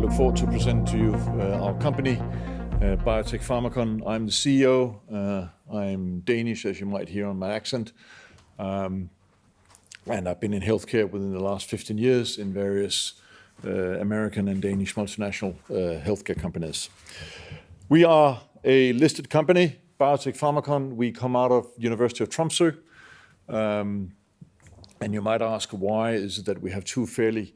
look forward to present to you our company, Biotec Pharmacon. I'm the CEO. I'm Danish, as you might hear on my accent. And I've been in healthcare within the last 15 years in various American and Danish multinational healthcare companies. We are a listed company, Biotec Pharmacon. We come out of University of Tromsø. And you might ask, why is it that we have two fairly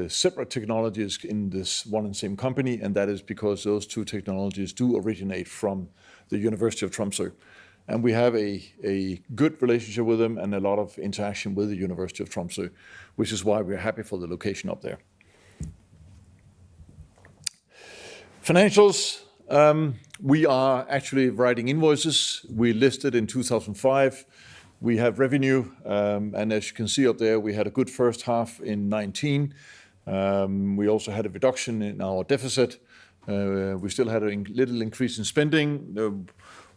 separate technologies in this one and same company? And that is because those two technologies do originate from the University of Tromsø. And we have a good relationship with them and a lot of interaction with the University of Tromsø, which is why we're happy for the location up there. Financials, we are actually writing invoices. We listed in 2005. We have revenue, and as you can see up there, we had a good first half in 2019. We also had a reduction in our deficit. We still had a little increase in spending.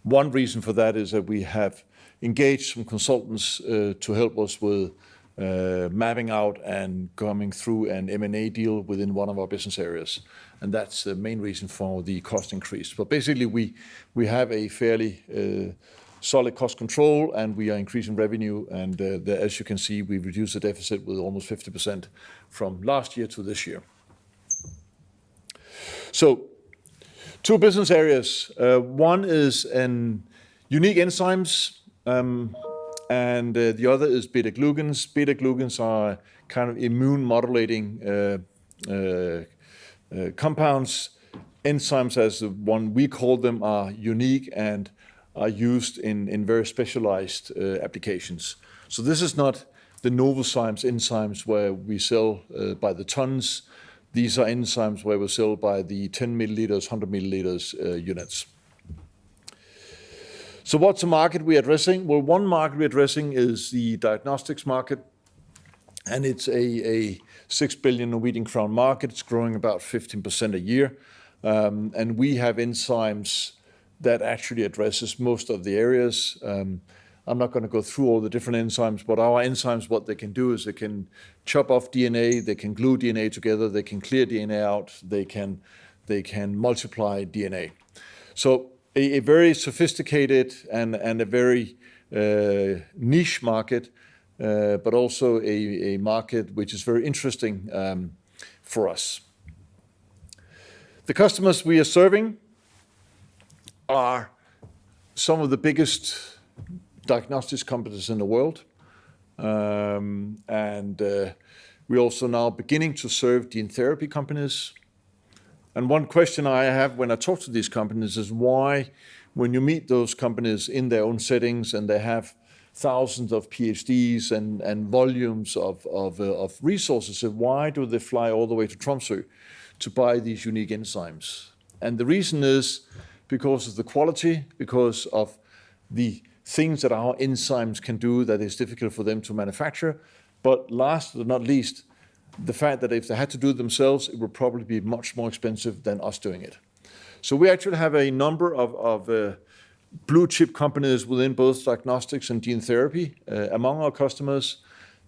One reason for that is that we have engaged some consultants to help us with mapping out and coming through an M&A deal within one of our business areas. And that's the main reason for the cost increase. But basically, we have a fairly solid cost control, and we are increasing revenue. And as you can see, we reduced the deficit with almost 50% from last year to this year. So, two business areas. One is in unique enzymes, and the other is beta-glucans. Beta-glucans are kind of immune modulating compounds. Enzymes, as the one we call them, are unique and are used in very specialized applications. So this is not the Novozymes enzymes where we sell by the tons. These are enzymes where we sell by the 10 milliliters, 100 milliliters units. So what's the market we're addressing? Well, one market we're addressing is the diagnostics market, and it's a 6 billion Norwegian crown market. It's growing about 15% a year, and we have enzymes that actually addresses most of the areas. I'm not going to go through all the different enzymes, but our enzymes, what they can do is they can chop off DNA, they can glue DNA together, they can clear DNA out, they can multiply DNA. So a very sophisticated and a very niche market, but also a market which is very interesting for us. The customers we are serving are some of the biggest diagnostics companies in the world. And we're also now beginning to serve gene therapy companies. And one question I have when I talk to these companies is why, when you meet those companies in their own settings and they have thousands of PhDs and volumes of resources, why do they fly all the way to Tromsø to buy these unique enzymes? And the reason is because of the quality, because of the things that our enzymes can do that is difficult for them to manufacture. But last but not least, the fact that if they had to do it themselves, it would probably be much more expensive than us doing it. So we actually have a number of blue chip companies within both diagnostics and gene therapy among our customers.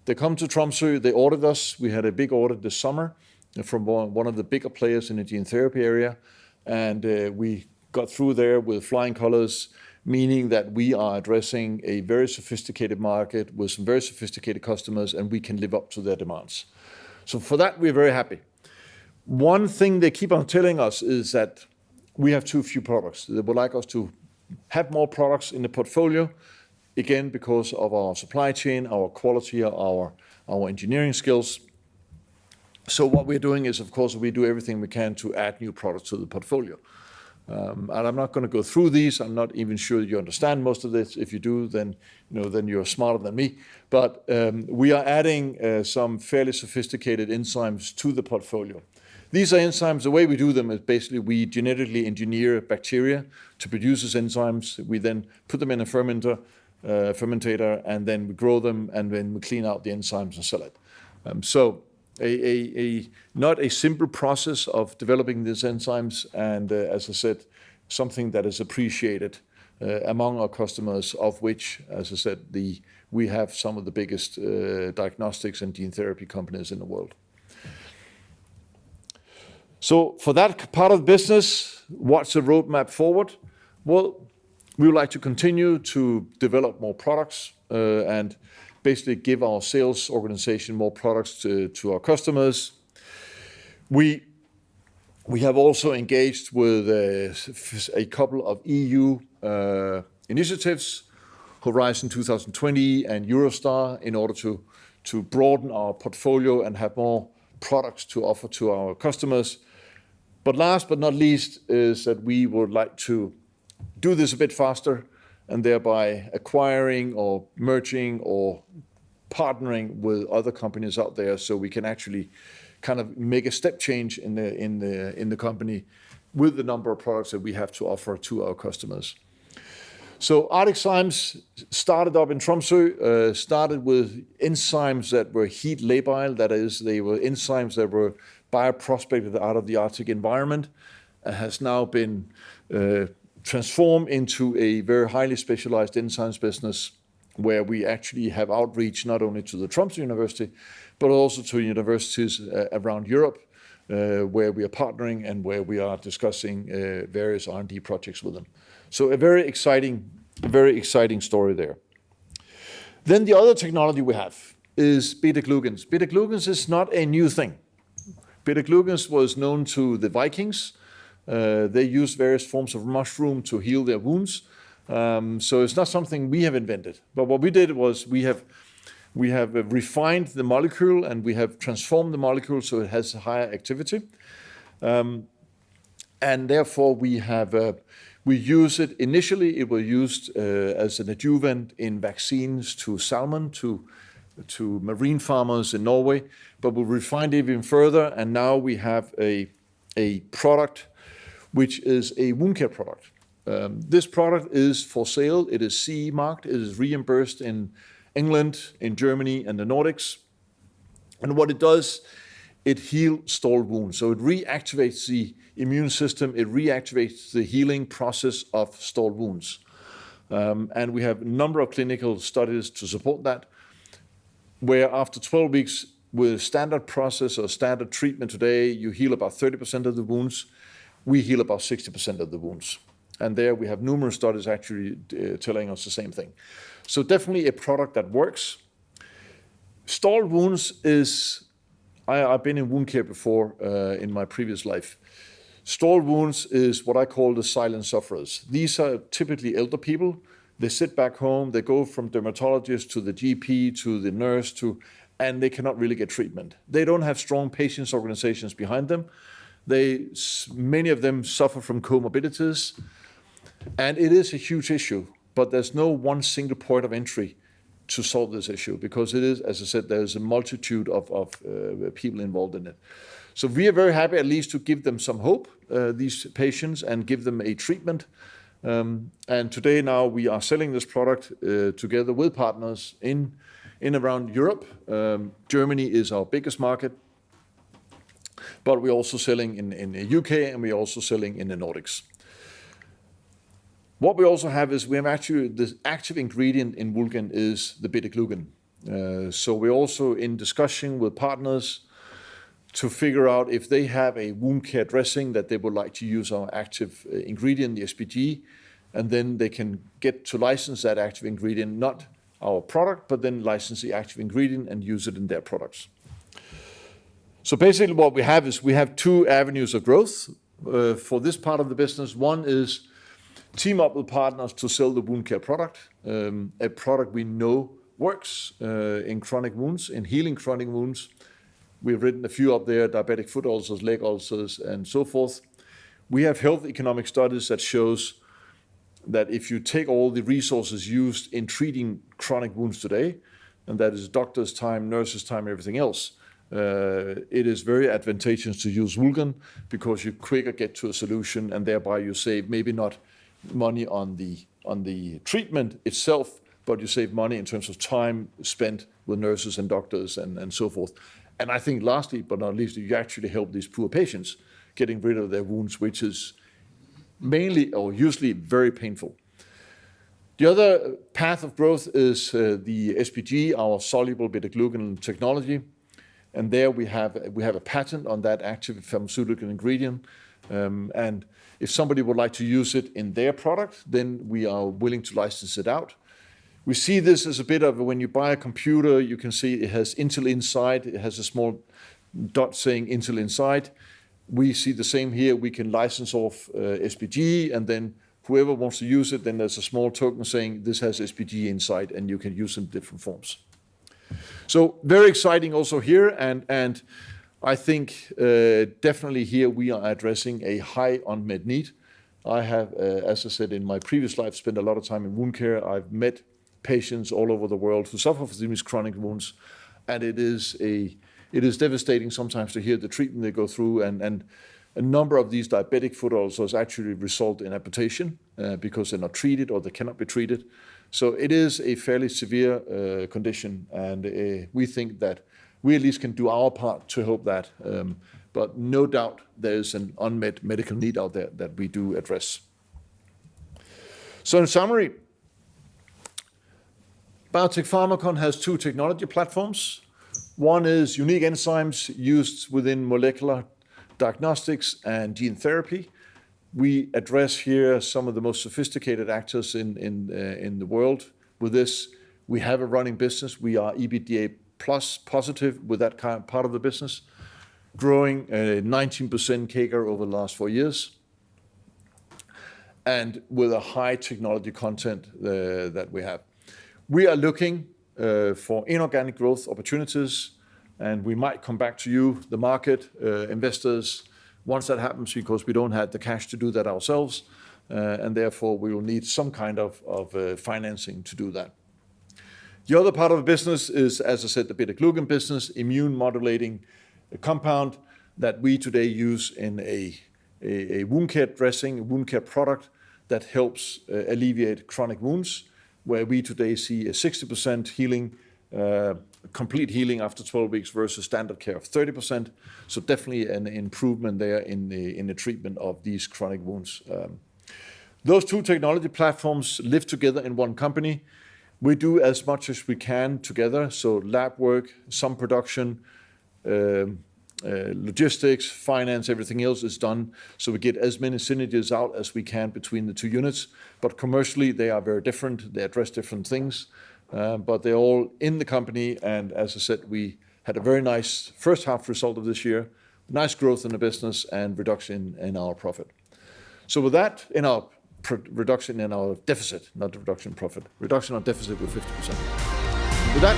They come to Tromsø, they ordered us. We had a big order this summer from one of the bigger players in the gene therapy area. And we got through there with flying colors, meaning that we are addressing a very sophisticated market with some very sophisticated customers, and we can live up to their demands. So for that, we're very happy. One thing they keep on telling us is that we have too few products. They would like us to have more products in the portfolio, again, because of our supply chain, our quality, our engineering skills. So what we're doing is, of course, we do everything we can to add new products to the portfolio. And I'm not going to go through these. I'm not even sure you understand most of this. If you do, then you're smarter than me. But we are adding some fairly sophisticated enzymes to the portfolio. These are enzymes. The way we do them is basically we genetically engineer bacteria to produce these enzymes. We then put them in a fermentator, and then we grow them, and then we clean out the enzymes and sell it. So not a simple process of developing these enzymes, and as I said, something that is appreciated among our customers, of which, as I said, we have some of the biggest diagnostics and gene therapy companies in the world. So for that part of the business, what's the roadmap forward? Well, we would like to continue to develop more products and basically give our sales organization more products to our customers. We have also engaged with a couple of EU initiatives, Horizon 2020 and Eurostar, in order to broaden our portfolio and have more products to offer to our customers. But last but not least is that we would like to do this a bit faster and thereby acquiring or merging or partnering with other companies out there so we can actually kind of make a step change in the company with the number of products that we have to offer to our customers. So ArcticZymes started up in Tromsø, started with enzymes that were heat labile, that is, they were enzymes that were bioprospected out of the Arctic environment, and has now been transformed into a very highly specialized enzymes business where we actually have outreach not only to the Tromsø University, but also to universities around Europe, where we are partnering and where we are discussing various R&D projects with them. So a very exciting story there. Then the other technology we have is beta-glucans. Beta-glucans is not a new thing. Beta-glucans was known to the Vikings. They used various forms of mushroom to heal their wounds. So it's not something we have invented. But what we did was we have refined the molecule and we have transformed the molecule so it has higher activity. And therefore we use it, initially it was used as an adjuvant in vaccines to salmon, to marine farmers in Norway, but we refined it even further and now we have a product which is a wound care product. This product is for sale, it is CE marked, it is reimbursed in England, in Germany and the Nordics. And what it does, it heals stalled wounds. So it reactivates the immune system, it reactivates the healing process of stalled wounds. And we have a number of clinical studies to support that, where after 12 weeks with standard process or standard treatment today, you heal about 30% of the wounds. We heal about 60% of the wounds. And there we have numerous studies actually telling us the same thing. So definitely a product that works. Stalled wounds is, I've been in wound care before in my previous life. Stalled wounds is what I call the silent sufferers. These are typically elder people. They sit back home, they go from dermatologist to the GP to the nurse and they cannot really get treatment. They don't have strong patients organizations behind them. Many of them suffer from comorbidities, and it is a huge issue, but there's no one single point of entry to solve this issue because it is, as I said, there's a multitude of people involved in it. So we are very happy at least to give them some hope, these patients, and give them a treatment. And today now we are selling this product together with partners in around Europe. Germany is our biggest market, but we're also selling in the UK and we're also selling in the Nordics. What we also have is we have actually the active ingredient in Woulgan is the beta-glucan. So we're also in discussion with partners to figure out if they have a wound care dressing that they would like to use our active ingredient, the SPG, and then they can get to license that active ingredient, not our product, but then license the active ingredient and use it in their products. So basically what we have is we have two avenues of growth for this part of the business. One is team up with partners to sell the wound care product, a product we know works in chronic wounds, in healing chronic wounds. We've written a few up there, diabetic foot ulcers, leg ulcers, and so forth. We have health economic studies that shows that if you take all the resources used in treating chronic wounds today, and that is doctors' time, nurses' time, everything else, it is very advantageous to use Woulgan because you quicker get to a solution and thereby you save maybe not money on the treatment itself, but you save money in terms of time spent with nurses and doctors and so forth. And I think lastly, but not least, you actually help these poor patients getting rid of their wounds, which is mainly or usually very painful. The other path of growth is the SPG, our soluble beta-glucan technology. And there we have a patent on that active pharmaceutical ingredient. And if somebody would like to use it in their product, then we are willing to license it out. We see this as a bit of, when you buy a computer, you can see it has Intel inside. It has a small dot saying Intel inside. We see the same here. We can license off SPG, and then whoever wants to use it, then there's a small token saying this has SPG inside, and you can use it in different forms. So very exciting also here, and I think definitely here we are addressing a high unmet need. I have, as I said in my previous life, spent a lot of time in wound care. I've met patients all over the world who suffer from these chronic wounds, and it is devastating sometimes to hear the treatment they go through, and a number of these diabetic foot ulcers actually result in amputation because they're not treated or they cannot be treated. So it is a fairly severe condition, and we think that we at least can do our part to help that. But no doubt there's an unmet medical need out there that we do address. So in summary, Biotec Pharmacon has two technology platforms. One is unique enzymes used within molecular diagnostics and gene therapy. We address here some of the most sophisticated actors in the world. With this, we have a running business. We are EBITDA plus positive with that kind of part of the business, growing 19% CAGR over the last 4 years, and with a high technology content that we have. We are looking for inorganic growth opportunities, and we might come back to you, the market, investors, once that happens, because we don't have the cash to do that ourselves, and therefore we will need some kind of financing to do that. The other part of the business is, as I said, the beta-glucan business, immune modulating compound that we today use in a wound care dressing, a wound care product that helps alleviate chronic wounds, where we today see a 60% healing, complete healing after 12 weeks versus standard care of 30%. So definitely an improvement there in the treatment of these chronic wounds. Those two technology platforms live together in one company. We do as much as we can together. So lab work, some production, logistics, finance, everything else is done. So we get as many synergies out as we can between the two units. But commercially, they are very different. They address different things. But they're all in the company. And as I said, we had a very nice first half result of this year, nice growth in the business and reduction in our profit. So with that, in our reduction in our deficit, not reduction in profit, reduction on deficit with 50%. With that,